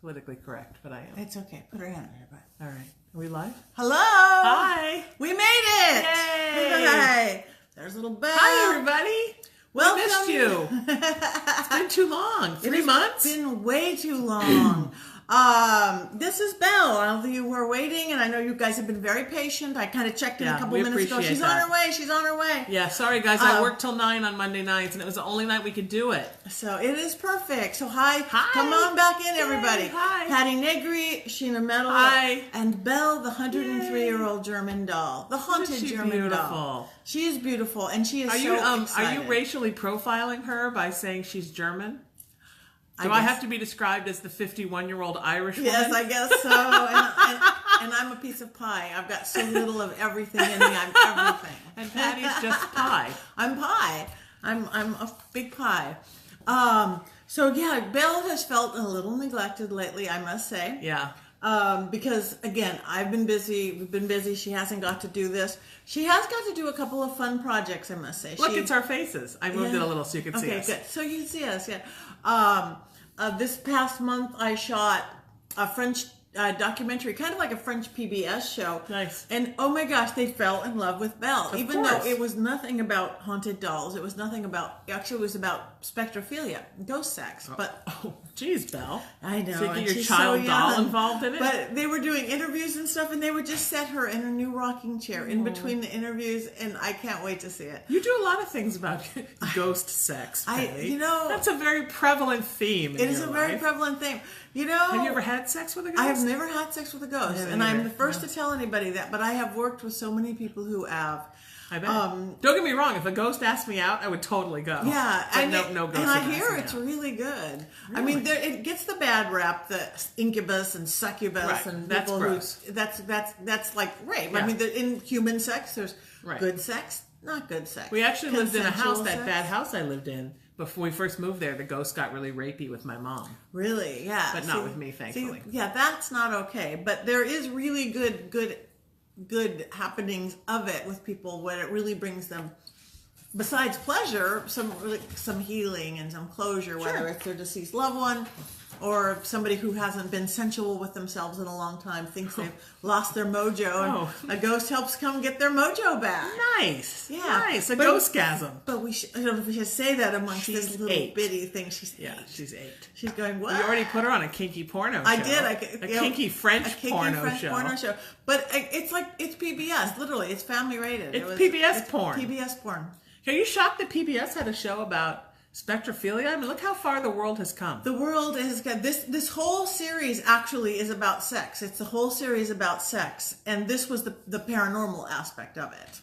politically correct, but I am. It's okay. Put her hand on your butt. All right. Are we live? Hello. Hi. We made it. Yay. Hi. There's little Belle. Hi, everybody. Welcome. We missed you. It's been too long. 3 months? It's been way too long. This is Belle. All of you were waiting, and I know you guys have been very patient. I kind of checked in a couple minutes ago. She's on her way. She's on her way. Yeah, sorry guys. I worked till 9 on Monday nights, and it was the only night we could do it. So it is perfect. So hi. Hi. Come on back in, everybody. Hi. Patti Negri, Sheena Metal, Hi. and Belle, the 103-year-old German doll, the haunted Isn't she German beautiful? doll. She is beautiful, and she is Are excited. you racially profiling her by saying she's German? Do I have to be described as the 51-year-old Irish woman? Yes, I guess so. And I'm a piece of pie. I've got so little of everything in me. I'm everything. And Patty's just pie. I'm pie. I'm a big pie. So yeah, Belle has felt a little neglected lately, I must say. Yeah. Because again, I've been busy. We've been busy. She hasn't got to do this. She has got to do a couple of fun projects, I must say. Look, it's our faces. I moved it a little so you can see us. Okay, good. So you can see us, yeah. This past month, I shot a French documentary, kind of like a French PBS show. Nice. And oh my gosh, they fell in love with Belle. Even course. though it was nothing about haunted dolls. It was nothing about, actually it was about spectrophilia, ghost sex. But Oh, geez, Belle. I know. So you get and your she's child so doll young. involved in it? But they were doing interviews and stuff, and they would just set her in a new rocking chair in between the interviews, and I can't wait to see it. You do a lot of things about ghost sex, Patty. That's a very prevalent theme in It is your a very life. prevalent theme. Have you ever had sex with a ghost? I have never had sex with a ghost, Never and I'm either. the first to tell anybody that, but I have worked with so many people who have. I bet. Don't get me wrong. If a ghost asked me out, I would totally go. Yeah, But and no ghost. and I would hear ask me it's out. really good. Really? I mean, it gets the bad rap, the incubus and succubus, Right. and That's people gross. who that's like rape. Yeah. I mean, in human sex, there's Right. good sex, not good sex. We actually lived in a house, Consensual that sex. bad house I lived in. Before we first moved there, the ghost got really rapey with my mom. Really, yeah, But not with me, thankfully. Yeah, that's not okay. But there is really good happenings of it with people when it really brings them, besides pleasure, some healing and some closure, whether it's their deceased loved one or somebody who hasn't been sensual with themselves in a long time, thinks they've lost their mojo, and a ghost helps come get their mojo back. Nice. Yeah. Nice. A ghostgasm. But I don't know if we should say that amongst She's this little 8. bitty thing. She's 8. Yeah, she's 8. She's going, what? You already put her on a kinky porno show. I did. A kinky French porno show. But it's PBS. Literally, it's family rated. It's PBS porn. PBS porn. Are you shocked that PBS had a show about spectrophilia? I mean, look how far the world has come. The world is good. This whole series actually is about sex. It's the whole series about sex, and this was the paranormal aspect of it.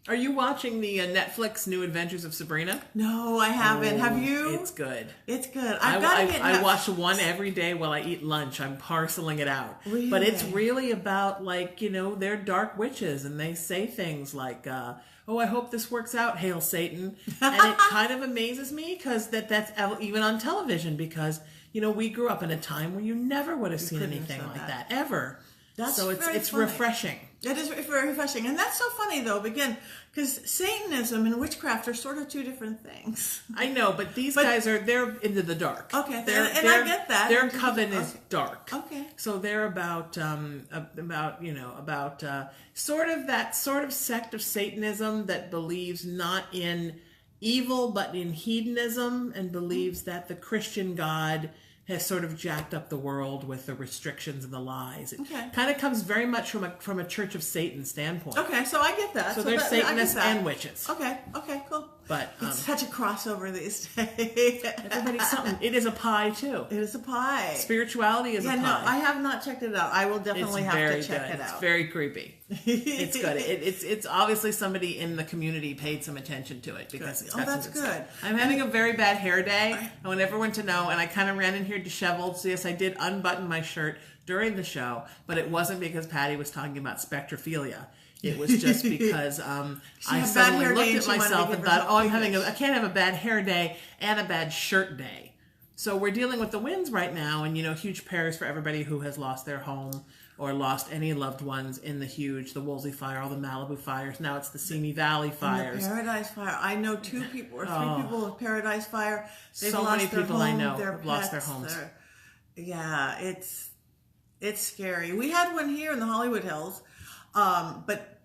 Are you watching the Netflix New Adventures of Sabrina? No, I haven't. Have you? It's good. It's good. I've got to get. I watch one every day while I eat lunch. I'm parceling it out. Really? But it's really about, like, they're dark witches, and they say things like, oh, I hope this works out, hail Satan. And it kind of amazes me because that's even on television, because, we grew up in a time where you never would have seen anything like that, ever. So it's refreshing. It is very refreshing. And that's so funny, though, again, because Satanism and witchcraft are sort of two different things. I know, but these guys they're into the dark. Okay, and I get that. Their coven is dark. Okay. So they're about sort of that sort of sect of Satanism that believes not in evil but in hedonism, and believes that the Christian God has sort of jacked up the world with the restrictions and the lies. It kind of comes very much from a Church of Satan standpoint. Okay, so I get that. So they're Satanists and witches. Okay, cool. But it's such a crossover these days. Everybody's something. It is a pie too. It is a pie. Spirituality is a pie. No, I have not checked it out. I will definitely have to check it out. It's very creepy. It's good. It's obviously somebody in the community paid some attention to it, because it's got that's some good. Stuff. I'm having a very bad hair day. I want everyone to know, and I kind of ran in here disheveled. So yes, I did unbutton my shirt during the show, but it wasn't because Patti was talking about spectrophilia. It was just because I suddenly looked at myself and thought, oh, I can't have a bad hair day and a bad shirt day. So we're dealing with the winds right now, and huge prayers for everybody who has lost their home or lost any loved ones in the Woolsey fire, all the Malibu fires. Now it's the Simi Valley fires. And the Paradise Fire. I know 2 people or 3 people with Paradise Fire. They've so lost many their people home, I know their have lost their pets, homes. Yeah, it's scary. We had one here in the Hollywood Hills, but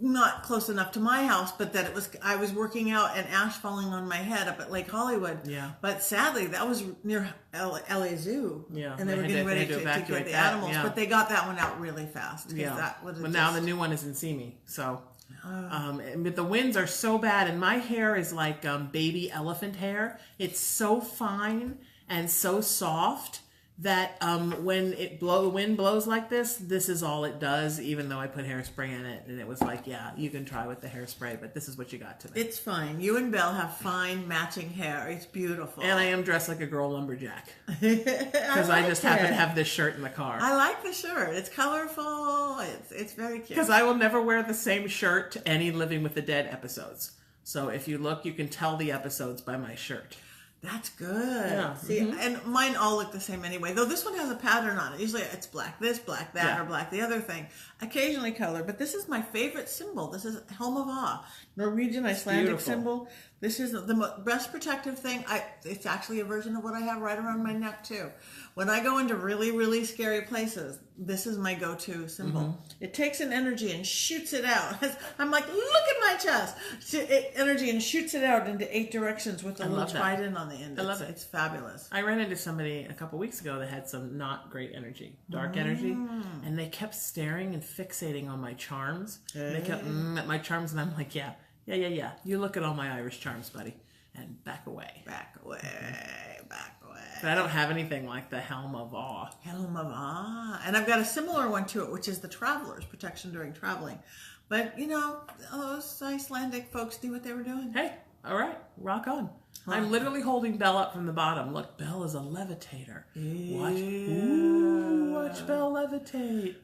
not close enough to my house. But that I was working out and ash falling on my head up at Lake Hollywood. Yeah. But sadly, that was near LA Zoo. Yeah. And they were getting ready to get the animals, but they got that one out really fast. Yeah. But now the new one is in Simi, so. But the winds are so bad, and my hair is like baby elephant hair. It's so fine and so soft that when the wind blows like this is all it does, even though I put hairspray in it. And it was like, yeah, you can try with the hairspray, but this is what you got today. It's fine. You and Belle have fine matching hair. It's beautiful. And I am dressed like a girl lumberjack. Because I just happen to have this shirt in the car. I like the shirt. It's colorful. It's very cute. Because I will never wear the same shirt to any Living with the Dead episodes. So if you look, you can tell the episodes by my shirt. That's good. Yeah. See, and mine all look the same anyway. Though this one has a pattern on it. Usually it's black this, black that, or black the other thing. Occasionally color. But this is my favorite symbol. This is Helm of Ah, Norwegian Icelandic symbol. This is the best protective thing. It's actually a version of what I have right around my neck too. When I go into really, really scary places, this is my go-to symbol. It takes an energy and shoots it out. I'm like, look at my chest. Energy and shoots it out into 8 directions with a little trident on the end. I love it. It's fabulous. I ran into somebody a couple weeks ago that had some not great energy, dark energy, and they kept staring and fixating on my charms. They kept at my charms, and I'm like, yeah. You look at all my Irish charms, buddy, and back away. Back away. But I don't have anything like the Helm of Awe. Helm of Awe. And I've got a similar one to it, which is the Traveler's protection during traveling. But, you know, those Icelandic folks knew what they were doing. Hey, all right, rock on. I'm literally holding Belle up from the bottom. Look, Belle is a levitator. Watch Belle levitate.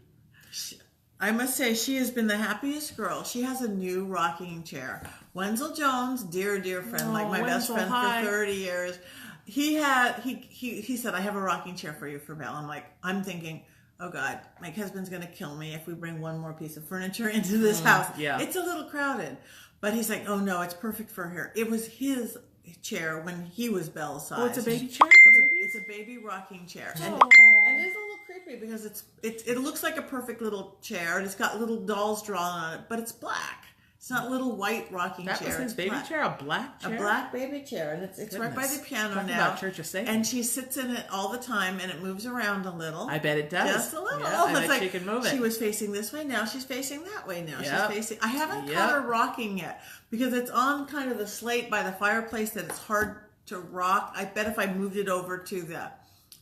I must say, she has been the happiest girl. She has a new rocking chair. Wenzel Jones, dear friend, like my best friend for 30 years. He said, I have a rocking chair for you for Belle. I'm thinking, oh God, my husband's going to kill me if we bring one more piece of furniture into this house. Yeah. It's a little crowded. But he's like, oh no, it's perfect for her. It was his chair when he was Belle's size. Oh, it's a baby chair? It's a baby rocking chair. And it's a little creepy because it looks like a perfect little chair, and it's got little dolls drawn on it, but it's black. It's not a little white rocking chair. That was his baby chair? A black chair? A black baby chair. And it's right by the piano Talk now. About Church of Satan. And she sits in it all the time, and it moves around a little. I bet it does. Just a little. Yeah, I bet she can move it. She was facing this way, now she's facing that way now. She's facing. I haven't caught her rocking yet because it's on kind of the slate by the fireplace that it's hard to rock. I bet if I moved it over to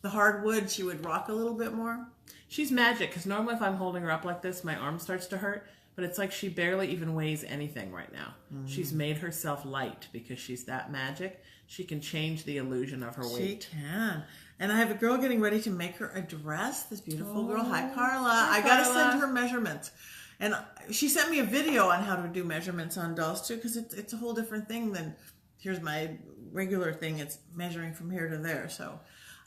the hardwood, she would rock a little bit more. She's magic, because normally if I'm holding her up like this, my arm starts to hurt. But it's like she barely even weighs anything right now. She's made herself light because she's that magic. She can change the illusion of her weight. She can. And I have a girl getting ready to make her a dress. This beautiful girl. Hi, Carla. I got to send her measurements. And she sent me a video on how to do measurements on dolls too, because it's a whole different thing than here's my regular thing. It's measuring from here to there. So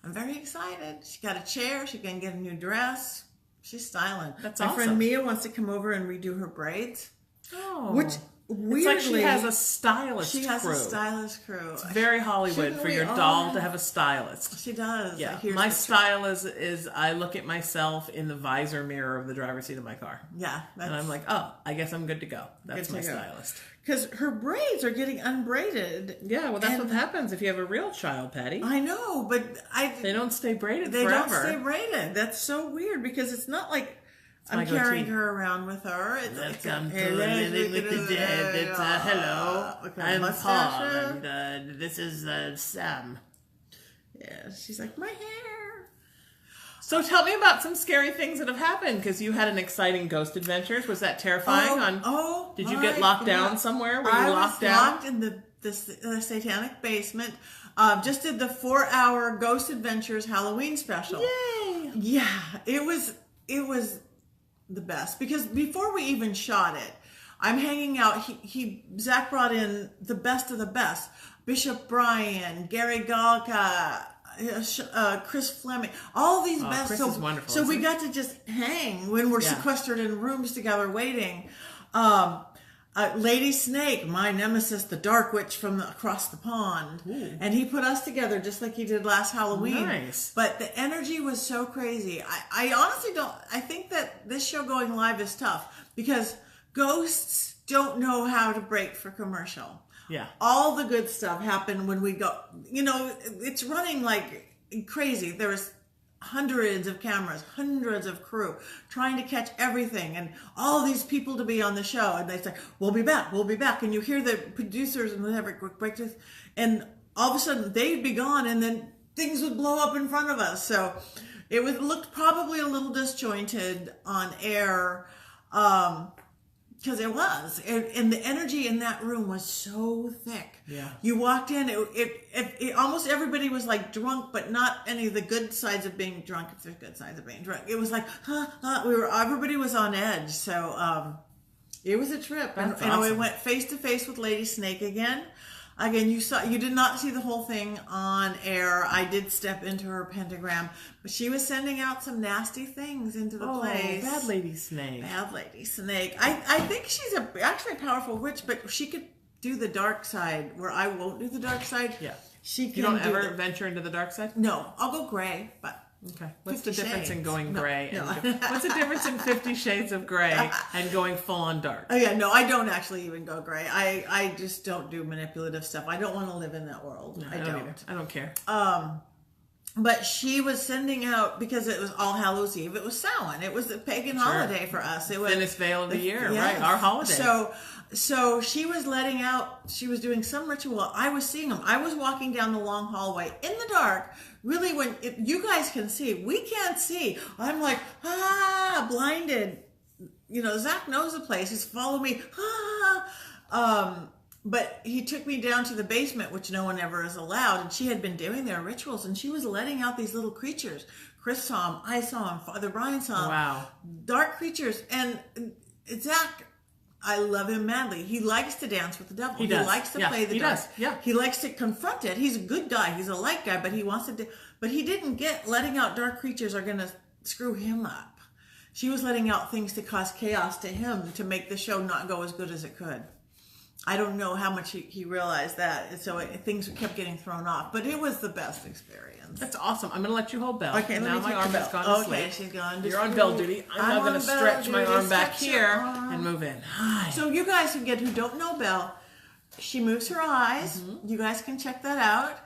I'm very excited. She got a chair. She can get a new dress. She's styling. That's My awesome. friend Mia wants to come over and redo her braids. Oh. Which, weirdly... It's like she has a stylist crew. She has a stylist crew. It's very Hollywood for your doll to have a stylist. She does. Yeah. My style is I look at myself in the visor mirror of the driver's seat of my car. Yeah. And I'm like, oh, I guess I'm good to go. That's my stylist. Because her braids are getting unbraided. Yeah, well, that's what happens if you have a real child, Patty. I know, but they don't stay braided forever. They don't stay braided. That's so weird because it's not like I'm carrying her around with her. Welcome to Living with the Dead. It's hello. I'm Paul, and this is Sam. Yeah, she's like, my hair. So tell me about some scary things that have happened, because you had an exciting ghost adventures. Was that terrifying? Did you get locked down somewhere? Were you locked down? I was locked in the satanic basement. Just did the 4-hour Ghost Adventures Halloween special. Yay! Yeah, it was the best, because before we even shot it, I'm hanging out. Zach brought in the best of the best: Bishop Brian, Gary Galka, Chris Fleming, all these best. Chris is wonderful. So we got to just hang when we're sequestered in rooms together waiting. Lady Snake, my nemesis, the Dark Witch from across the pond. Ooh. And he put us together just like he did last Halloween. Nice. But the energy was so crazy. I honestly I think that this show going live is tough because ghosts don't know how to break for commercial. Yeah. All the good stuff happened when we go, it's running like crazy. There was hundreds of cameras, hundreds of crew trying to catch everything and all these people to be on the show. And they say, we'll be back. And you hear the producers and whatever break this, and all of a sudden they'd be gone and then things would blow up in front of us. So it looked probably a little disjointed on air. Because it was, and the energy in that room was so thick. Yeah. You walked in, it almost everybody was like drunk, but not any of the good sides of being drunk. If there's good sides of being drunk, it was like, everybody was on edge. So it was a trip, That's and we awesome. went face to face with Lady Snake again. Again, you did not see the whole thing on air. I did step into her pentagram, but she was sending out some nasty things into the place. Bad Lady Snake. Bad Lady Snake. I think she's actually a powerful witch, but she could do the dark side where I won't do the dark side. Yeah. She can You don't ever venture into the dark side? No, I'll go gray, but Okay. What's 50 the difference in Shades. going No, gray? no. What's the difference in 50 Shades of Grey and going full on dark? oh yeah, no, I don't actually even go gray. I just don't do manipulative stuff. I don't want to live in that world. No, I don't. either. I don't care. But she was sending out, because it was All Hallows Eve, it was Samhain. It was a pagan holiday for us. It was Thinnest veil of the year, yes. right? Our holiday. So she was letting out, she was doing some ritual. I was seeing them. I was walking down the long hallway in the dark. Really, you guys can see, we can't see. I'm like, blinded. Zach knows the place. He's following me. But he took me down to the basement, which no one ever is allowed. And she had been doing their rituals, and she was letting out these little creatures. Chris saw them. I saw them. Father Brian saw them. Wow. Dark creatures. And Zach, I love him madly. He likes to dance with the devil. He does. Likes to Yeah, play the he dark. does. Yeah. He likes to confront it. He's a good guy. He's a light guy, but he wants to but he didn't get letting out dark creatures are going to screw him up. She was letting out things to cause chaos to him to make the show not go as good as it could. I don't know how much he realized that. So things kept getting thrown off, but it was the best experience. That's awesome. I'm going to let you hold Belle. Okay, now my arm has gone to Okay, sleep. she's gone to You're on sleep. Belle duty. I'm now on going to Belle stretch my duty. arm back Stretch your here arm. and move in. Hi. So you guys who don't know Belle, she moves her eyes. Mm-hmm. You guys can check that out.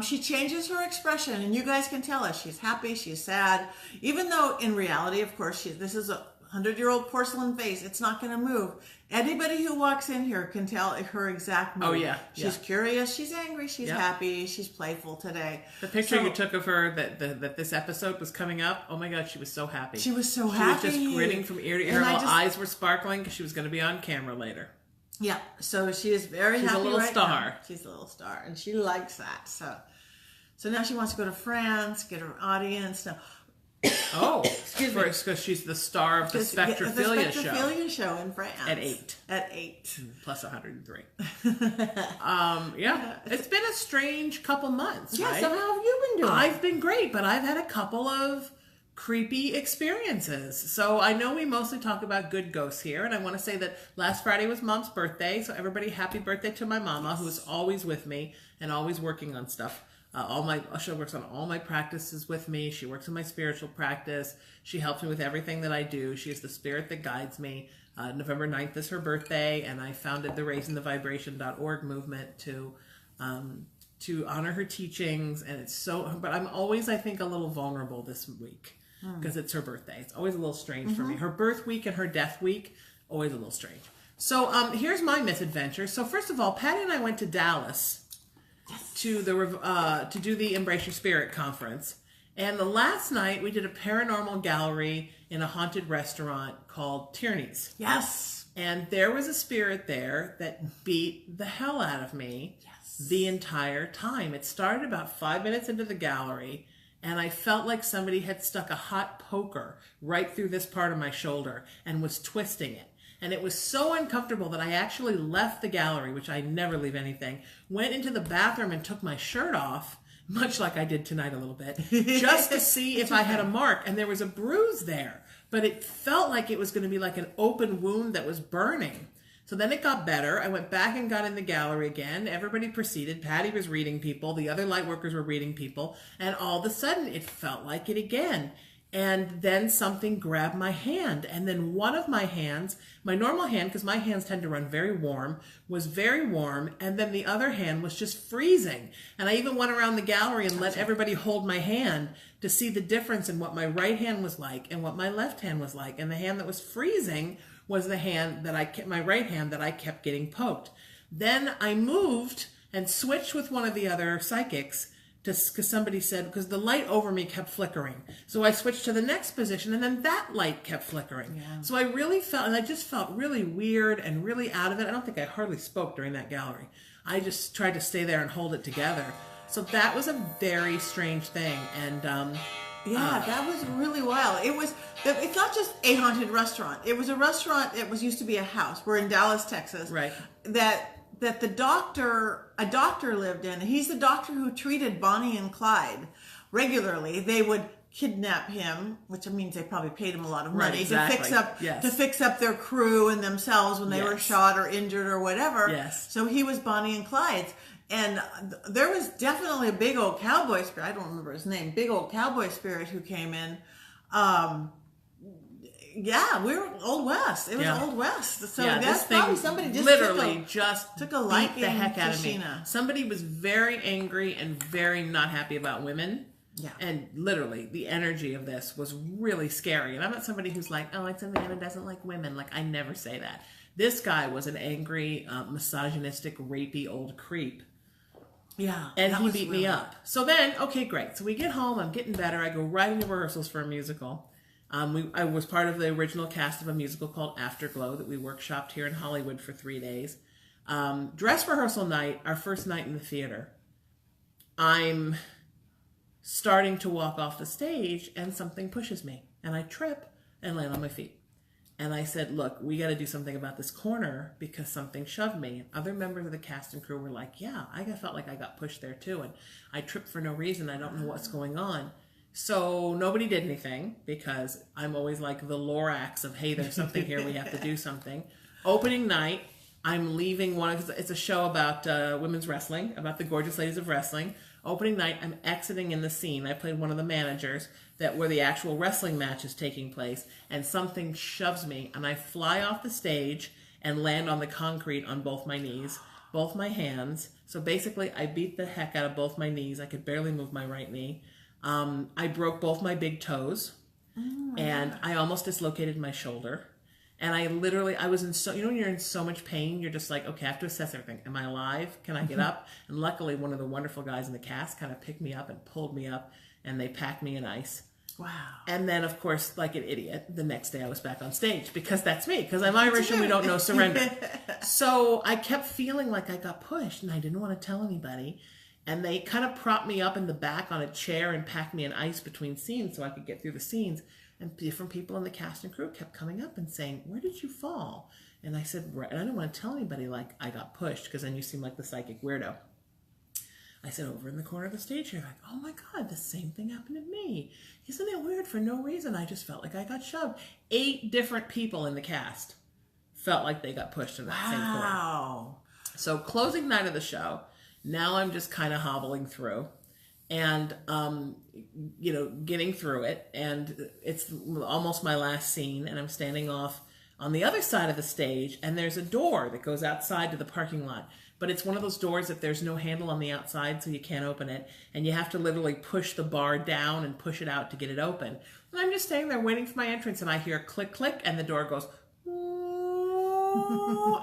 She changes her expression, and you guys can tell us she's happy, she's sad. Even though in reality, of course, this is a 100-year-old porcelain face. It's not going to move. Anybody who walks in here can tell her exact mood. Oh, yeah. She's curious, she's angry, she's Yep. happy, she's playful today. The picture you took of her that this episode was coming up, oh my God, she was so happy. She was so She happy. was just grinning from ear to ear. And Her I little just- eyes were sparkling because she was going to be on camera later. Yeah, so she is very She's a happy little right star. now. She's a little star, and she likes that. So now she wants to go to France, get her audience. Now, Oh, excuse me. Because she's the star of the Spectrophilia show. The Spectrophilia show in France. At 8. At 8. Plus 103. Yeah. It's been a strange couple months, Yeah, right? so how have you been doing? I've been great, but I've had a couple of creepy experiences. So I know we mostly talk about good ghosts here, and I want to say that last Friday was Mom's birthday, so everybody happy birthday to my mama, who is always with me and always working on stuff. She works on all my practices with me. She works on my spiritual practice. She helps me with everything that I do. She is the spirit that guides me. November 9th is her birthday, and I founded the raisingthevibration.org movement to honor her teachings. And it's but I'm always, I think, a little vulnerable this week because it's her birthday. It's always a little strange for me. Her birth week and her death week, always a little strange. So here's my misadventure. So first of all, Patty and I went to Dallas to do the Embrace Your Spirit conference. And the last night we did a paranormal gallery in a haunted restaurant called Tierney's. Yes. And there was a spirit there that beat the hell out of me the entire time. It started about 5 minutes into the gallery, and I felt like somebody had stuck a hot poker right through this part of my shoulder and was twisting it. And it was so uncomfortable that I actually left the gallery, which I never leave anything, went into the bathroom and took my shirt off, much like I did tonight a little bit, just to see if I had a mark. And there was a bruise there, but it felt like it was going to be like an open wound that was burning. So then it got better. I went back and got in the gallery again. Everybody proceeded. Patty was reading people. The other light workers were reading people. And all of a sudden, it felt like it again. And then something grabbed my hand. And then one of my hands, my normal hand, because my hands tend to run very warm, was very warm. And then the other hand was just freezing. And I even went around the gallery and let everybody hold my hand to see the difference in what my right hand was like and what my left hand was like. And the hand that was freezing was the hand that I kept, my right hand that I kept getting poked. Then I moved and switched with one of the other psychics because somebody said, because the light over me kept flickering. So I switched to the next position and then that light kept flickering. Yeah. So I really felt, and I just felt really weird and really out of it. I don't think I hardly spoke during that gallery. I just tried to stay there and hold it together. So that was a very strange thing. And yeah, that was really wild. It's not just a haunted restaurant. It was a restaurant. It was used to be a house. We're in Dallas, Texas. Right. That a doctor lived in. He's the doctor who treated Bonnie and Clyde regularly. They would kidnap him, which means they probably paid him a lot of money exactly. to fix up their crew and themselves when they were shot or injured or whatever. Yes. So he was Bonnie and Clyde's. And there was definitely a big old cowboy spirit. I don't remember his name. Big old cowboy spirit who came in. Yeah, we were Old West. It was Old West. So that's probably somebody just literally took a liking beat the heck out of me. Sheena. Somebody was very angry and very not happy about women. Yeah. And literally, the energy of this was really scary. And I'm not somebody who's like, oh, it's Amanda doesn't like women. Like, I never say that. This guy was an angry, misogynistic, rapey old creep. Yeah. And he beat me up. So then, okay, great. So we get home. I'm getting better. I go right into rehearsals for a musical. I was part of the original cast of a musical called Afterglow that we workshopped here in Hollywood for 3 days. Dress rehearsal night, our first night in the theater. I'm starting to walk off the stage and something pushes me. And I trip and land on my feet. And I said, look, we got to do something about this corner because something shoved me. And other members of the cast and crew were like, yeah, I felt like I got pushed there too. And I tripped for no reason. I don't know what's going on. So nobody did anything because I'm always like the Lorax of, hey, there's something here. We have to do something. Opening night, I'm leaving it's a show about women's wrestling, about the gorgeous ladies of wrestling. Opening night, I'm exiting in the scene. I played one of the managers where the actual wrestling match is taking place, and something shoves me, and I fly off the stage and land on the concrete on both my knees, both my hands. So basically, I beat the heck out of both my knees. I could barely move my right knee. I broke both my big toes, and I almost dislocated my shoulder. And I was in when you're in so much pain, you're just like, okay, I have to assess everything. Am I alive? Can I get up? And luckily, one of the wonderful guys in the cast kind of picked me up and pulled me up, and they packed me in ice. Wow. And then, of course, like an idiot, the next day I was back on stage because that's me, because I'm Irish and we don't know surrender. So I kept feeling like I got pushed, and I didn't want to tell anybody. And they kind of propped me up in the back on a chair and packed me in ice between scenes so I could get through the scenes. And different people in the cast and crew kept coming up and saying, where did you fall? And I said, and I didn't want to tell anybody like I got pushed because then you seem like the psychic weirdo. I said, over in the corner of the stage here, like, oh my God, the same thing happened to me. Isn't it weird? For no reason, I just felt like I got shoved. 8 different people in the cast felt like they got pushed in that same corner. Wow. So closing night of the show, now I'm just kind of hobbling through and, getting through it. And it's almost my last scene, and I'm standing off on the other side of the stage, and there's a door that goes outside to the parking lot. But it's one of those doors that there's no handle on the outside, so you can't open it. And you have to literally push the bar down and push it out to get it open. And I'm just standing there waiting for my entrance, and I hear click, click, and the door goes,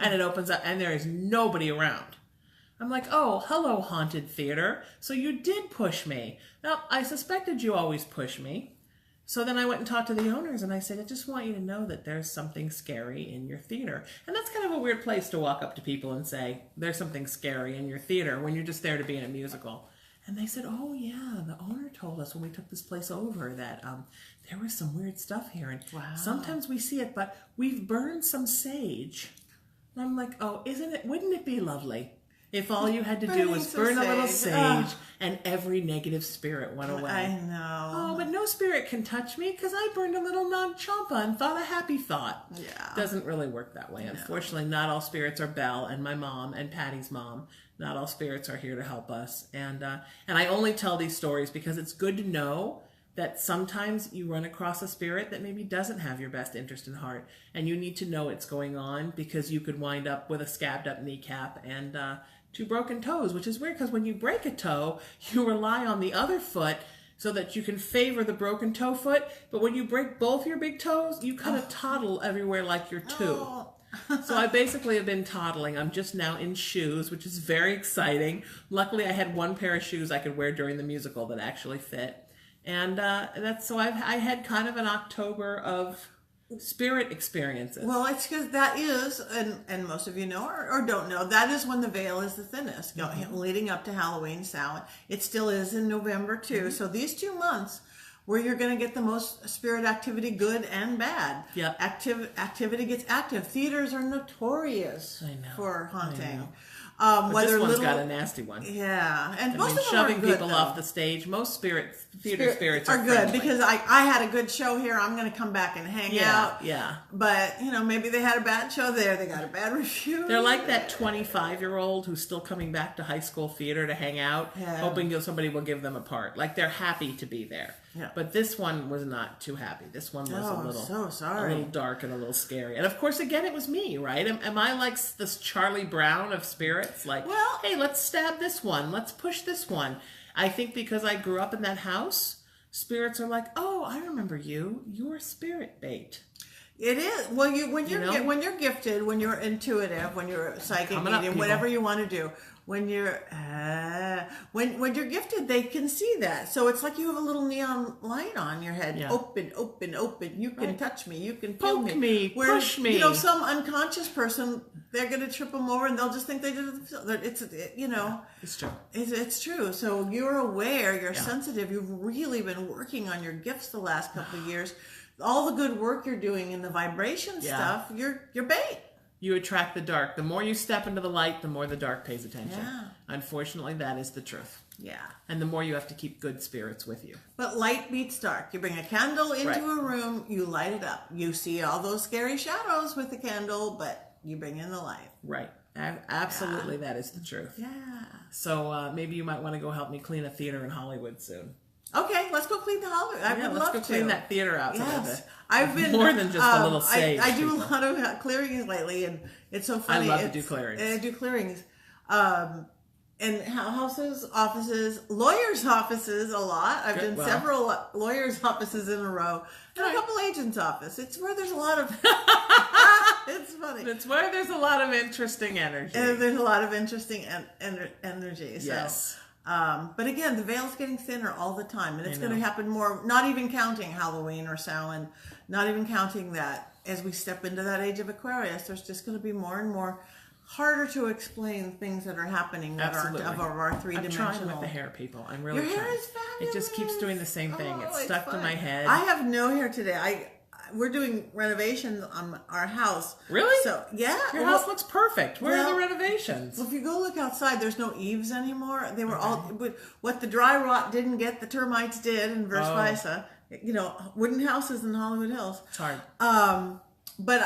and it opens up, and there is nobody around. I'm like, oh, hello, haunted theater. So you did push me. Now, I suspected you always push me. So then I went and talked to the owners, and I said, I just want you to know that there's something scary in your theater. And that's kind of a weird place to walk up to people and say, there's something scary in your theater when you're just there to be in a musical. And they said, oh, yeah, the owner told us when we took this place over that there was some weird stuff here. And sometimes we see it, but we've burned some sage. And I'm like, oh, wouldn't it be lovely If all you had to do Burning was some burn a little sage. sage and every negative spirit went away. I know. Oh, but no spirit can touch me because I burned a little Nag Champa and thought a happy thought. Yeah. Doesn't really work that way. Unfortunately, not all spirits are Belle and my mom and Patty's mom. Not all spirits are here to help us. And I only tell these stories because it's good to know that sometimes you run across a spirit that maybe doesn't have your best interest in heart, and you need to know it's going on because you could wind up with a scabbed up kneecap and 2 broken toes, which is weird because when you break a toe, you rely on the other foot so that you can favor the broken toe foot, but when you break both your big toes, you kind of toddle everywhere like you're 2. Oh. So I basically have been toddling. I'm just now in shoes, which is very exciting. Luckily, I had 1 pair of shoes I could wear during the musical that actually fit. And I had kind of an October of spirit experiences. Well, it's because that is, and most of you know or don't know, that is when the veil is the thinnest, leading up to Halloween, Samhain. It still is in November too. So these 2 months where you're going to get the most spirit activity, good and bad. Yep. Activity gets active. Theaters are notorious for haunting. But Whether this one's little, got a nasty one. Yeah, and most of them shoving are good, people though. off the stage. Most theater spirits are good friendly. because I had a good show here. I'm going to come back and hang out. Yeah. But maybe they had a bad show there. They got a bad review. They're like that 25-year-old who's still coming back to high school theater to hang out, hoping somebody will give them a part. Like they're happy to be there. Yeah. But this one was not too happy. This one was a little dark and a little scary. And of course, again, it was me, right? Am I like this Charlie Brown of spirits? Like, well, hey, let's stab this one. Let's push this one. I think because I grew up in that house, spirits are like, oh, I remember you. You're spirit bait. It is. Well, when you're gifted, when you're intuitive, when you're psychic, medium, whatever you want to do, when you're when you're gifted, they can see that. So it's like you have a little neon light on your head. Yeah. Open, open, open. You can touch me. You can feel poke me. Push me. Some unconscious person, they're going to trip them over, and they'll just think they did it. It's true. It's true. So you're aware. You're sensitive. You've really been working on your gifts the last couple of years. All the good work you're doing in the vibration stuff, you're bait. You attract the dark. The more you step into the light, the more the dark pays attention. Yeah. Unfortunately, that is the truth. Yeah. And the more you have to keep good spirits with you. But light beats dark. You bring a candle into a room, you light it up. You see all those scary shadows with the candle, but you bring in the light. Right. Absolutely, that is the truth. Yeah. So maybe you might want to go help me clean a theater in Hollywood soon. Okay, let's go clean the Hollywood. I would love to. Let's go clean that theater out. Yes. I've been more than just a little sage. I do a lot of clearings lately, and it's so funny. I love to do clearings. I do clearings. And houses, offices, lawyers' offices a lot. I've done several lawyers' offices in a row. And a couple agents' office. It's where there's a lot of... It's funny. It's where there's a lot of interesting energy. And there's a lot of interesting energy. So. Yes. But again, the veil's getting thinner all the time, and it's going to happen more, not even counting Halloween or Samhain, not even counting that. As we step into that age of Aquarius, there's just going to be more and more harder to explain things that are happening that are of our three-dimensional. I'm trying with the hair, people. I'm really trying. Your hair trying. is fabulous. It just keeps doing the same thing. It's stuck to fun. my head. I have no hair today. We're doing renovations on our house. Really? So, yeah. Your house looks perfect. Where are the renovations? Well, if you go look outside, there's no eaves anymore. They were all, what the dry rot didn't get, the termites did, and vice versa. Wooden houses in Hollywood Hills. It's hard. But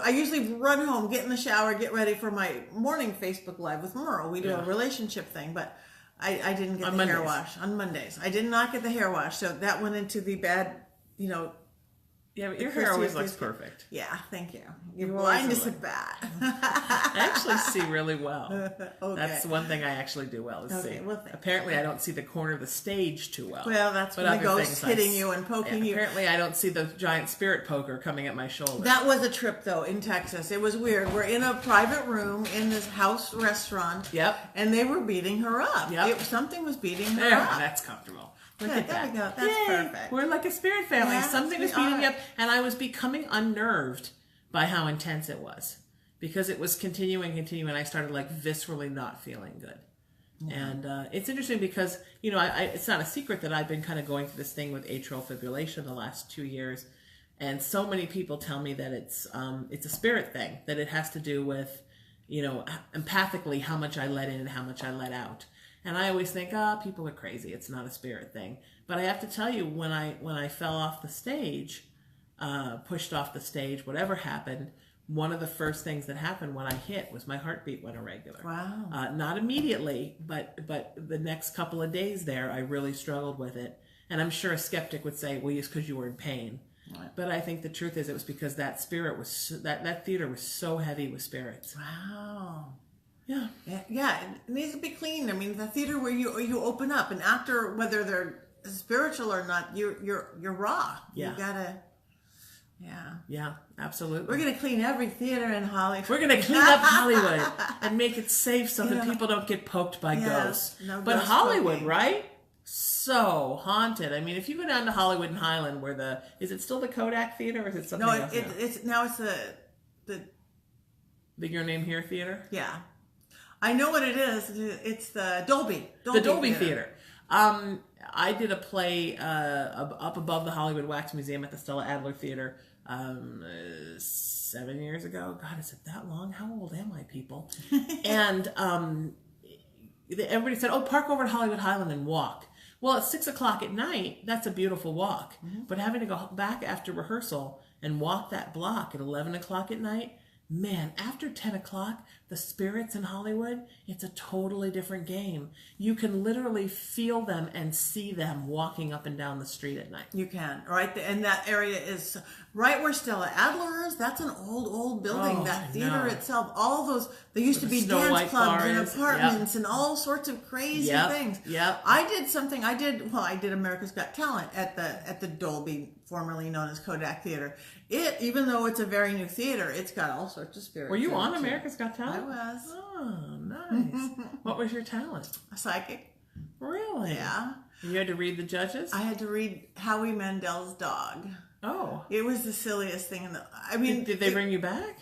I usually run home, get in the shower, get ready for my morning Facebook Live with Merle. We do a relationship thing, but I didn't get the hair wash on Mondays. I did not get the hair wash, so that went into the bad, Yeah, but your hair always looks perfect. Yeah, thank you. Your blindness is bad. I actually see really well. Okay. That's one thing I actually do well, is see. Well, apparently, I don't see the corner of the stage too well. Well, that's when the ghost hitting you and poking you. Apparently, I don't see the giant spirit poker coming at my shoulder. That was a trip, though, in Texas. It was weird. We're in a private room in this house restaurant. Yep. And they were beating her up. Yep. Something was beating her up. That's comfortable. Look at that. There we go. That's perfect. We're like a spirit family. Yes, Something was beating me up, and I was becoming unnerved by how intense it was. Because it was continuing, and I started viscerally not feeling good. Yeah. And it's interesting because, it's not a secret that I've been kind of going through this thing with atrial fibrillation the last 2 years. And so many people tell me that it's a spirit thing, that it has to do with, empathically how much I let in and how much I let out. And I always think, people are crazy. It's not a spirit thing. But I have to tell you, when I fell off the stage, pushed off the stage, whatever happened, one of the first things that happened when I hit was my heartbeat went irregular. Wow. Not immediately, but the next couple of days there, I really struggled with it. And I'm sure a skeptic would say, well, it's because you were in pain. Right. But I think the truth is it was because that spirit was, that theater was so heavy with spirits. Wow. Yeah. Yeah, it needs to be clean. I mean, the theater where you open up, and after, whether they're spiritual or not, you're raw. Yeah. You gotta, Yeah, absolutely. We're gonna clean every theater in Hollywood. We're gonna clean up Hollywood and make it safe so that people don't get poked by ghosts. No but ghost Hollywood, poking. right? So haunted. I mean, if you go down to Hollywood and Highland, where is it still the Kodak Theater, or is it something No, else? it's now it's the Your Name Here Theater. Yeah, I know what it is. It's the Dolby Theater. I did a play up above the Hollywood Wax Museum at the Stella Adler Theater 7 years ago. God, is it that long? How old am I, people? And everybody said, park over at Hollywood Highland and walk. Well, at 6 o'clock at night, that's a beautiful walk. Mm-hmm. But having to go back after rehearsal and walk that block at 11 o'clock at night, man, after 10 o'clock, the spirits in Hollywood, it's a totally different game. You can literally feel them and see them walking up and down the street at night. You can, right? And that area is right where Stella Adler is. That's an old building. That theater itself, all those, there used to be dance clubs and apartments and all sorts of crazy things. Yep. I did America's Got Talent at the Dolby, formerly known as Kodak Theater. Even though it's a very new theater, it's got all sorts of spirits. Were you on America's Got Talent? I was. Oh, nice. What was your talent? A psychic. Really? Yeah. You had to read the judges? I had to read Howie Mandel's dog. Oh. It was the silliest thing Did they bring you back?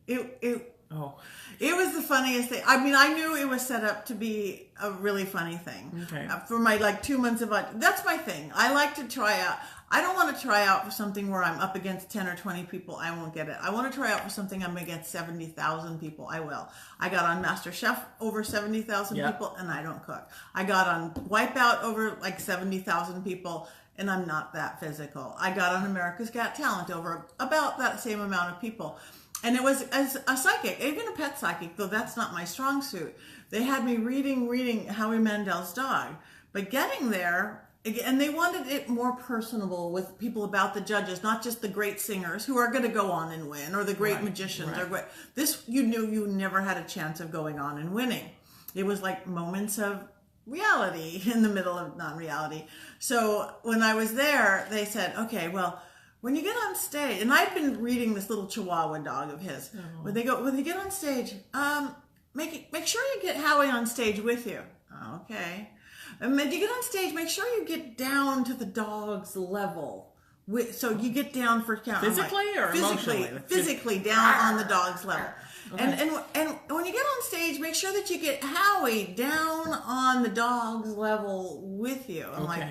It was the funniest thing. I mean, I knew it was set up to be a really funny thing. Okay. For my 2 months of that's my thing. I like to try out. I don't want to try out for something where I'm up against 10 or 20 people. I won't get it. I want to try out for something I'm against 70,000 people. I will. I got on MasterChef over 70,000 people, and I don't cook. I got on Wipeout over 70,000 people, and I'm not that physical. I got on America's Got Talent over about that same amount of people. And it was as a psychic, even a pet psychic, though that's not my strong suit. They had me reading Howie Mandel's dog. But getting there, and they wanted it more personable with people about the judges, not just the great singers who are going to go on and win, or the great magicians. Right. This, you knew you never had a chance of going on and winning. It was like moments of reality in the middle of non-reality. So when I was there, they said, okay, well, when you get on stage, and I'd been reading this little Chihuahua dog of his. Oh. When they get on stage, make sure you get Howie on stage with you. Okay. And when you get on stage, make sure you get down to the dog's level. So you get down for count. Physically or emotionally? Physically down on the dog's level. Okay. And when you get on stage, make sure that you get Howie down on the dog's level with you. I'm like,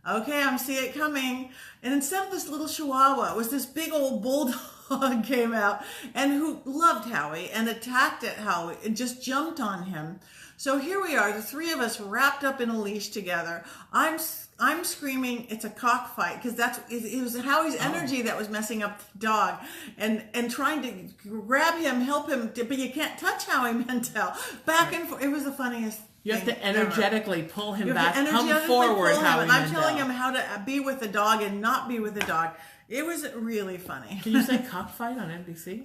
okay, I'm seeing it coming. And instead of this little Chihuahua, it was this big old bulldog came out and who loved Howie and attacked at Howie and just jumped on him. So here we are, the three of us wrapped up in a leash together. I'm screaming, it's a cockfight, because it was Howie's energy that was messing up the dog, and trying to grab him, help him, but you can't touch Howie Mantel. Back and forth. It was the funniest. You have to energetically pull him back, come forward, Howie Mantel. I'm telling him how to be with the dog and not be with the dog. It was really funny. Can you say cockfight on NBC?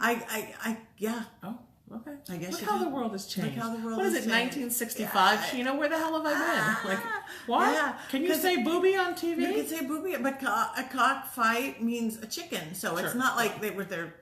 Yeah. Oh. Okay. I guess Look how the world has changed. Look how the world what is it, 1965? Sheena, where the hell have I been? What? Yeah. Can you say booby on TV? You can say booby, but a cockfight means a chicken, so it's not like their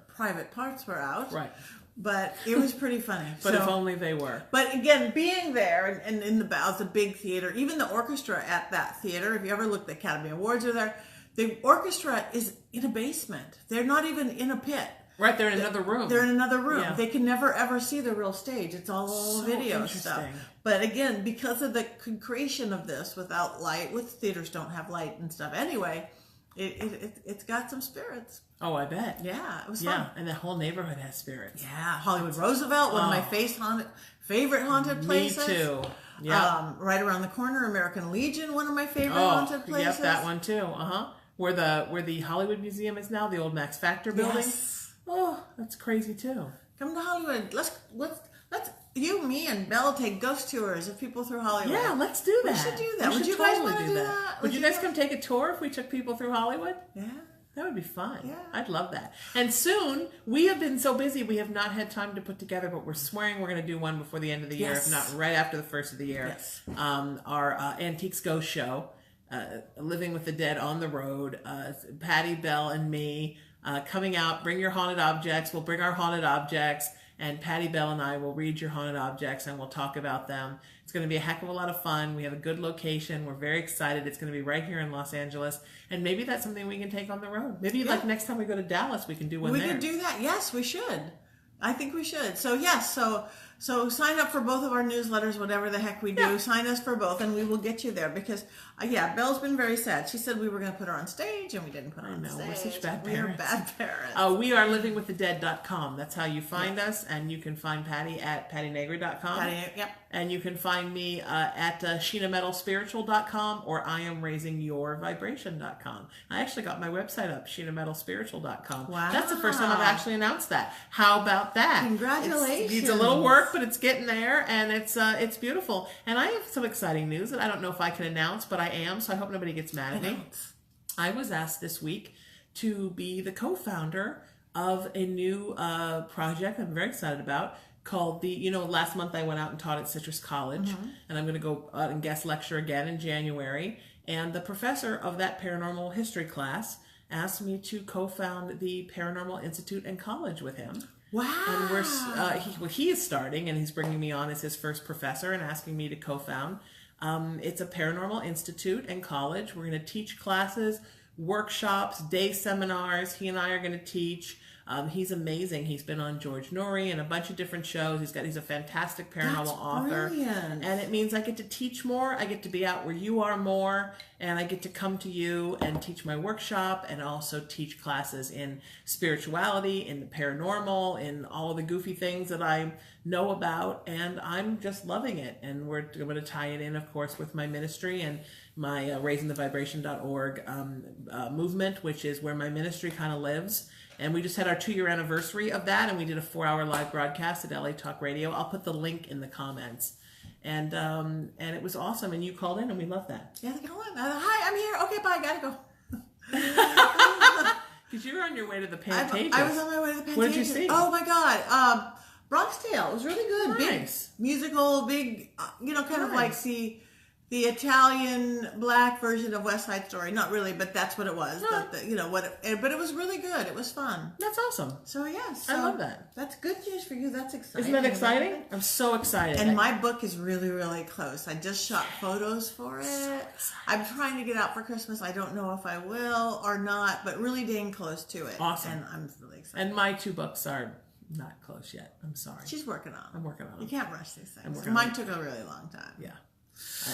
private parts were out. Right. But it was pretty funny. But if only they were. But again, being there and in the big theater, even the orchestra at that theater, if you ever look, the Academy Awards are there. The orchestra is in a basement. They're not even in a pit. Right, they're in another room. They're in another room. Yeah. They can never ever see the real stage. It's all video stuff. But again, because of the creation of this without light, with theaters don't have light and stuff anyway, It's got some spirits. Oh, I bet. Yeah, it was fun. Yeah, and the whole neighborhood has spirits. Yeah, Hollywood Roosevelt, one of my favorite haunted places. Me too. Yeah. Right around the corner, American Legion, one of my favorite haunted places. Yep, that one too. Where the Hollywood Museum is now, the old Max Factor building. Yes. Oh, that's crazy too. Come to Hollywood. Let's you, me, and Belle take ghost tours of people through Hollywood. Yeah, let's do that. We should do that. Would you guys want to do that? Would you guys come take a tour if we took people through Hollywood? Yeah. That would be fun. Yeah. I'd love that. And soon, we have been so busy, we have not had time to put together, but we're swearing we're going to do one before the end of the year, if not right after the first of the year. Yes. Our Antiques Ghost Show, Living with the Dead on the Road, Patti, Belle, and me coming out. Bring your haunted objects. We'll bring our haunted objects, and Patti, Belle, and I will read your haunted objects, and we'll talk about them. It's going to be a heck of a lot of fun. We have a good location. We're very excited. It's going to be right here in Los Angeles. And maybe that's something we can take on the road. Maybe like next time we go to Dallas, we can do one there. We could do that. Yes, we should. I think we should. So yes, so sign up for both of our newsletters, whatever the heck we do. Yeah. Sign us for both, and we will get you there. Because Belle's been very sad. She said we were going to put her on stage, and we didn't put her on stage. We're such bad parents. We're bad parents. We are livingwiththedead.com. That's how you find us, and you can find Patti at pattinegri.com. Yep. And you can find me at sheenametalspiritual.com or iamraisingyourvibration.com. I actually got my website up, sheenametalspiritual.com. Wow. That's the first time I've actually announced that. How about that? Congratulations. It needs a little work, but it's getting there, and it's beautiful. And I have some exciting news that I don't know if I can announce, but I am, so I hope nobody gets mad at me. I was asked this week to be the co-founder of a new project I'm very excited about, called last month I went out and taught at Citrus College, and I'm going to go out and guest lecture again in January. And the professor of that paranormal history class asked me to co-found the Paranormal Institute and College with him. Wow. And he is starting, and he's bringing me on as his first professor and asking me to co-found. It's a Paranormal Institute and College. We're going to teach classes, workshops, day seminars. He and I are going to teach. He's amazing. He's been on George Norrie and a bunch of different shows. He's a fantastic paranormal author. Brilliant. And it means I get to teach more. I get to be out where you are more, and I get to come to you and teach my workshop, and also teach classes in spirituality, in the paranormal, in all of the goofy things that I know about, and I'm just loving it. And we're going to tie it in, of course, with my ministry and my raisingthevibration.org movement, which is where my ministry kind of lives. And we just had our 2-year anniversary of that, and we did a 4-hour live broadcast at LA Talk Radio. I'll put the link in the comments. And it was awesome, and you called in, and we loved that. Yeah, they called in. Hi, I'm here. Okay, bye. Gotta go. Because you were on your way to the Pantages. I was on my way to the Pantages. What did you see? Oh my God, Bronx Tale. It was really good. Nice. Big musical, big. Kind of like the Italian black version of West Side Story. Not really, but that's what it was. Huh. But it was really good. It was fun. That's awesome. So yes, I love that. That's good news for you. That's exciting. Isn't that exciting? I'm so excited. And my book is really, really close. I just shot photos for it. So I'm trying to get out for Christmas. I don't know if I will or not, but really dang close to it. Awesome. And I'm really excited. And my 2 books are not close yet. I'm sorry. She's working on them. I'm working on them. You can't rush these things. On Mine took a really long time. Yeah.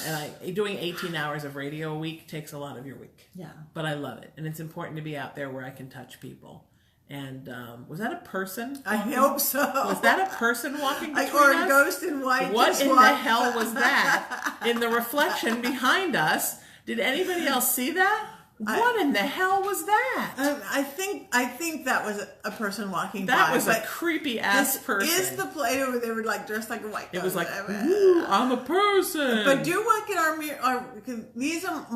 And doing 18 hours of radio a week takes a lot of your week. Yeah. But I love it. And it's important to be out there where I can touch people. And was that a person? I hope so. Was that a person walking between or us? a ghost in white? What in the hell was that in the reflection behind us? Did anybody else see that? What in the hell was that? I think that was a person walking by. That was a creepy ass person. Is the play where they were like dressed like a white ghost? It was like, ooh, I'm a person. But do look at our mirror. These are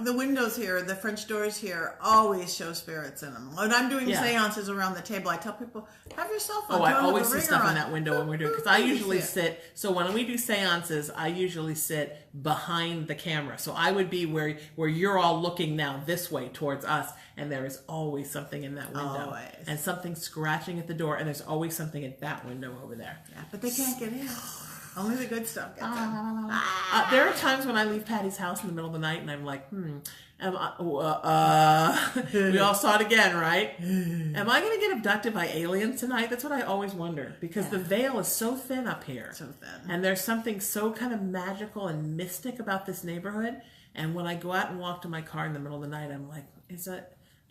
the windows here, the French doors here, always show spirits in them. When I'm doing seances around the table, I tell people, have your cell phone. I always see stuff in that window when we're doing, because I usually sit. So when we do seances, I usually sit behind the camera. So I would be where you're all looking now this way towards us, and there is always something in that window. Always. And something scratching at the door, and there's always something at that window over there. Yeah, but they can't get in. Only the good stuff gets in. There are times when I leave Patty's house in the middle of the night, and I'm like, we all saw it again, right? Am I going to get abducted by aliens tonight? That's what I always wonder, because the veil is so thin up here. So thin. And there's something so kind of magical and mystic about this neighborhood. And when I go out and walk to my car in the middle of the night, I'm like,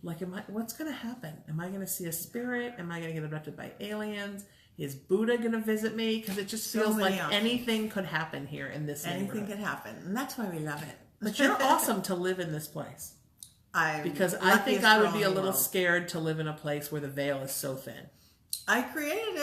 what's going to happen? Am I going to see a spirit? Am I going to get abducted by aliens? Is Buddha going to visit me? Because it just feels like anything could happen here in this neighborhood. Anything could happen. And that's why we love it. But you're awesome to live in this place. Because I think luckiest I girl would be in a the little world. scared to live in a place where the veil is so thin. I created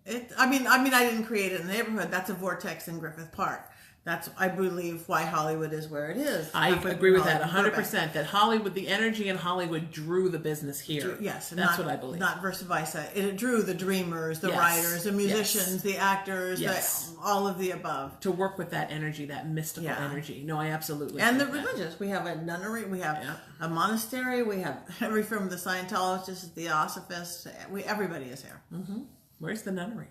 it. I didn't create it in the neighborhood. That's a vortex in Griffith Park. That's, I believe, why Hollywood is where it is. I agree with that 100%. That Hollywood, the energy in Hollywood drew the business here. Yes. That's what I believe. Not versa versa. It drew the dreamers, the writers, the musicians, the actors, all of the above. To work with that energy, that mystical energy. No, I absolutely And the religious. We have a nunnery, we have a monastery, we have from the Scientologists, the Theosophists. Everybody is here. Mm-hmm. Where's the nunnery?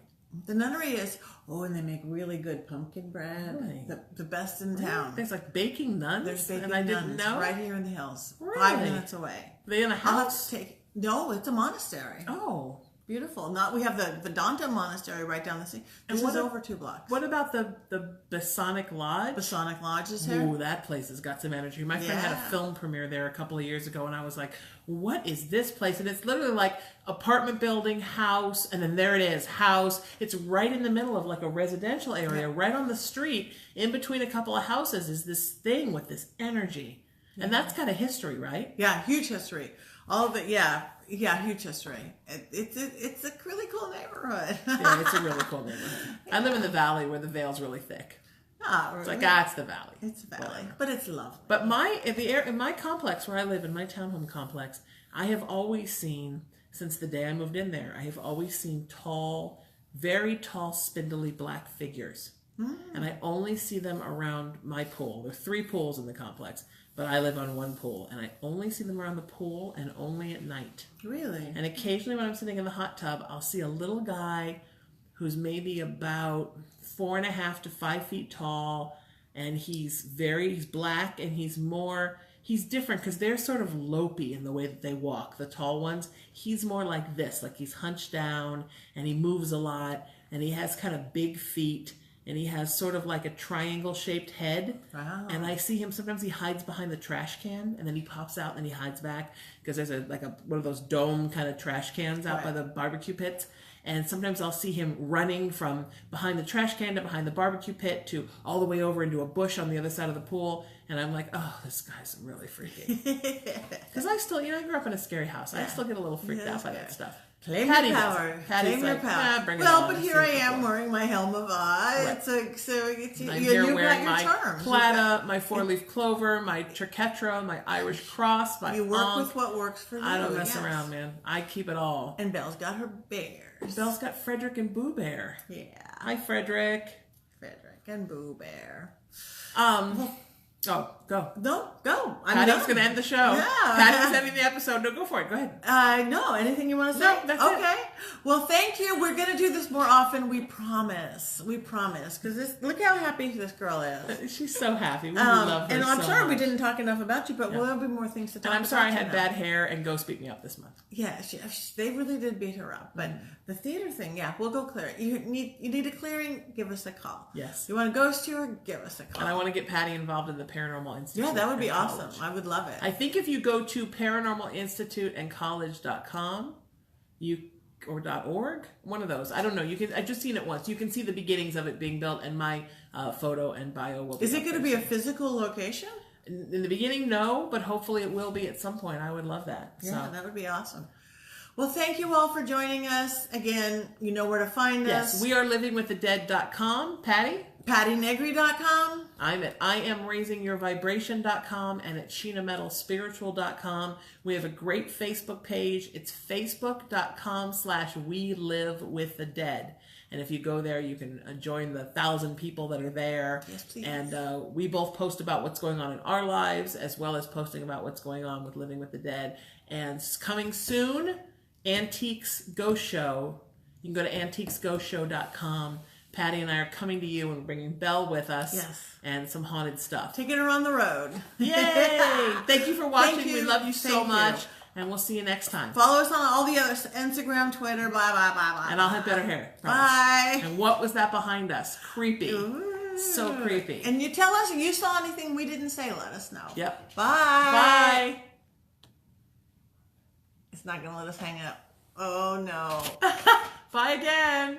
The nunnery is, and they make really good pumpkin bread. Really? The best in town. There's like baking nuns? There's baking and I nuns didn't know? right here in the hills. Really? 5 minutes away. Are they in a I'll have house? to take, no, it's a monastery. Oh. Beautiful. We have the Vedanta monastery right down the street. This is over 2 blocks. What about the Masonic Lodge? Masonic Lodge is here. Ooh, that place has got some energy. My friend had a film premiere there a couple of years ago, and I was like, what is this place? And it's literally like apartment building, house, and then there it is, house. It's right in the middle of like a residential area, right on the street, in between a couple of houses is this thing with this energy. And that's kind of history, right? Yeah, huge history. All of it, huge history. It's a really cool neighborhood. Yeah, it's a really cool neighborhood. I live in the valley where the veil's really thick. It's like, it's the valley. It's the valley, but it's lovely. But in my complex where I live, in my townhome complex, I have always seen, since the day I moved in there, I have always seen tall, very tall, spindly black figures. And I only see them around my pool. There are 3 pools in the complex, but I live on 1 pool, and I only see them around the pool and only at night. Really? And occasionally when I'm sitting in the hot tub, I'll see a little guy who's maybe about 4.5 to 5 feet tall, and he's black, and he's different because they're sort of lopey in the way that they walk, the tall ones. He's more like this, like he's hunched down, and he moves a lot, and he has kind of big feet, and he has sort of like a triangle-shaped head. Wow. And I see him, sometimes he hides behind the trash can, and then he pops out, and he hides back, because there's one of those dome kind of trash cans out by the barbecue pits. And sometimes I'll see him running from behind the trash can to behind the barbecue pit to all the way over into a bush on the other side of the pool. And I'm like, oh, this guy's really freaky. Because I still, I grew up in a scary house. I still get a little freaked out by that stuff. Claim your power. Claim your power. But here I am wearing my helm of Eye. Right. I'm here wearing my plata, my 4-leaf clover, my triquetra, my Irish cross, my You work with what works for you. I don't mess around, man. I keep it all. And Belle's got her bears. Belle's got Frederick and Boo Bear. Yeah. Hi, Frederick. Frederick and Boo Bear. Oh, go. No, go. Patty's going to end the show. Yeah. Patty's ending the episode. No, go for it. Go ahead. No, anything you want to say? No, that's it. Okay. Well, thank you. We're going to do this more often. We promise. We promise. Because look how happy this girl is. She's so happy. We love her and I'm so sorry much. we didn't talk enough about you, but there'll be more things to talk about. And I'm sorry I had bad hair and Ghost beat me up this month. Yeah, they really did beat her up. But the theater thing, we'll go clear it. You need a clearing, give us a call. Yes. You want to ghost tour, give us a call. And I want to get Patti involved in the Paranormal Institute. Yeah, that would be awesome. I would love it. I think if you go to paranormalinstituteandcollege.com, or .org, one of those. I don't know. I've just seen it once. You can see the beginnings of it being built, and my photo and bio will be. Is it going to be a physical location? In the beginning, no, but hopefully it will be at some point. I would love that. Yeah, that would be awesome. Well, thank you all for joining us. Again, you know where to find us. Yes, we are livingwiththedead.com. Patty? PattiNegri.com. I'm at IamRaisingYourVibration.com and at SheenaMetalSpiritual.com. We have a great Facebook page. It's Facebook.com/WeLiveWithTheDead. And if you go there, you can join the 1,000 people that are there. Yes, please. And we both post about what's going on in our lives, as well as posting about what's going on with Living with the Dead. And coming soon, Antiques Ghost Show. You can go to antiquesghostshow.com. Patti and I are coming to you and bringing Belle with us. Yes. And some haunted stuff. Taking her on the road. Yay! Thank you for watching. Thank you. We love you so much. You. And we'll see you next time. Follow us on all the other Instagram, Twitter, blah, blah, blah, blah. And I'll have better hair. Promise. Bye. And what was that behind us? Creepy. Ooh. So creepy. And you tell us if you saw anything we didn't say, let us know. Yep. Bye. Bye. It's not going to let us hang up. Oh, no. Bye again.